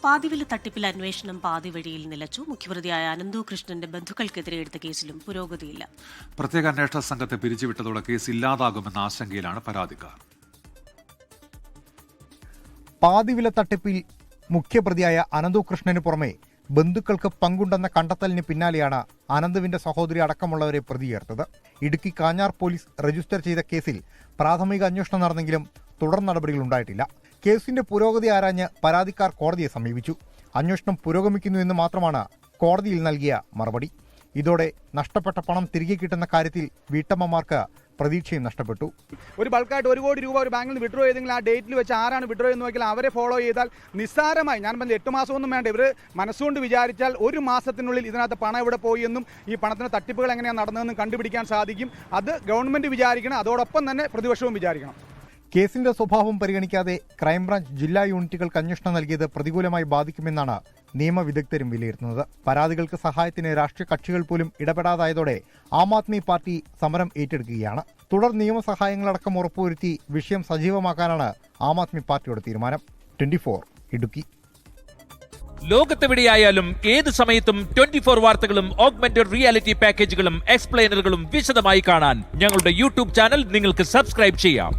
പാതിവില തട്ടിപ്പിൽ അന്വേഷണം പാതിവഴിയിൽ നിലച്ചു. മുഖ്യപ്രതിയായ അനന്തു കൃഷ്ണന്റെ ബന്ധുക്കൾക്കെതിരെ എടുത്ത കേസിലും പുരോഗതിയില്ല. പ്രത്യേക അന്വേഷണ സംഘത്തെ പിരിച്ചുവിട്ടതോടെ കേസ് ഇല്ലാതാകുമെന്ന ആശങ്കയിലാണ് പരാതിക്കാർ. പാതിവില തട്ടിപ്പിൽ മുഖ്യപ്രതിയായ അനന്തു കൃഷ്ണന് പുറമെ ബന്ധുക്കൾക്ക് പങ്കുണ്ടെന്ന കണ്ടെത്തലിന് പിന്നാലെയാണ് അനന്തുവിന്റെ സഹോദരി അടക്കമുള്ളവരെ പ്രതി ചേർത്തത്. ഇടുക്കി കാഞ്ഞാർ പോലീസ് രജിസ്റ്റർ ചെയ്ത കേസിൽ പ്രാഥമിക അന്വേഷണം നടന്നെങ്കിലും തുടർ നടപടികൾ ഉണ്ടായിട്ടില്ല. കേസിന്റെ പുരോഗതി ആരാഞ്ഞ് പരാതിക്കാർ കോടതിയെ സമീപിച്ചു. അന്വേഷണം പുരോഗമിക്കുന്നു എന്ന് മാത്രമാണ് കോടതിയിൽ നൽകിയ മറുപടി. ഇതോടെ നഷ്ടപ്പെട്ട പണം തിരികെ കിട്ടുന്ന കാര്യത്തിൽ വീട്ടമ്മമാർക്ക് പ്രതീക്ഷയും നഷ്ടപ്പെട്ടു. ഒരു ബൾക്കായിട്ട് 1 കോടി രൂപ ഒരു ബാങ്കിൽ നിന്ന് വിഡ്രോ ചെയ്തെങ്കിൽ ആ ഡേറ്റിൽ വെച്ച് ആരാണ് വിഡ്രോ എന്ന് നോക്കിയാൽ അവരെ ഫോളോ ചെയ്താൽ നിസ്സാരമായി, ഞാൻ പറഞ്ഞ 8 മാസമൊന്നും വേണ്ട, ഇവർ മനസ്സുകൊണ്ട് വിചാരിച്ചാൽ 1 മാസത്തിനുള്ളിൽ ഇതിനകത്ത് പണം എവിടെ പോയി എന്നും ഈ പണത്തിന് തട്ടിപ്പുകൾ എങ്ങനെയാണ് നടന്നതെന്നും കണ്ടുപിടിക്കാൻ സാധിക്കും. അത് ഗവൺമെന്റ് വിചാരിക്കണം, അതോടൊപ്പം തന്നെ പ്രതിപക്ഷവും വിചാരിക്കണം. കേസിന്റെ സ്വഭാവം പരിഗണിക്കാതെ ക്രൈംബ്രാഞ്ച് ജില്ലാ യൂണിറ്റുകൾക്ക് അന്വേഷണം നൽകിയത് പ്രതികൂലമായി ബാധിക്കുമെന്നാണ് നിയമവിദഗ്ധരും വിലയിരുത്തുന്നത്. പരാതികൾക്ക് സഹായത്തിന് രാഷ്ട്രീയ കക്ഷികൾ പോലും ഇടപെടാതായതോടെ ആം ആദ്മി പാർട്ടി സമരം ഏറ്റെടുക്കുകയാണ്. തുടർ നിയമസഹായങ്ങളടക്കം ഉറപ്പുവരുത്തി വിഷയം സജീവമാക്കാനാണ് ആം ആദ്മി പാർട്ടിയുടെ തീരുമാനം. 24 ഇടുക്കി. ലോകത്തെവിടെയായാലും ഏത് സമയത്തും 24 വാർത്തകളും ഓഗ്മെന്റഡ് റിയാലിറ്റി പാക്കേജുകളും എക്സ്പ്ലെയിനറുകളും വിശദമായി കാണാൻ ഞങ്ങളുടെ യൂട്യൂബ് ചാനൽ നിങ്ങൾക്ക് സബ്സ്ക്രൈബ് ചെയ്യാം.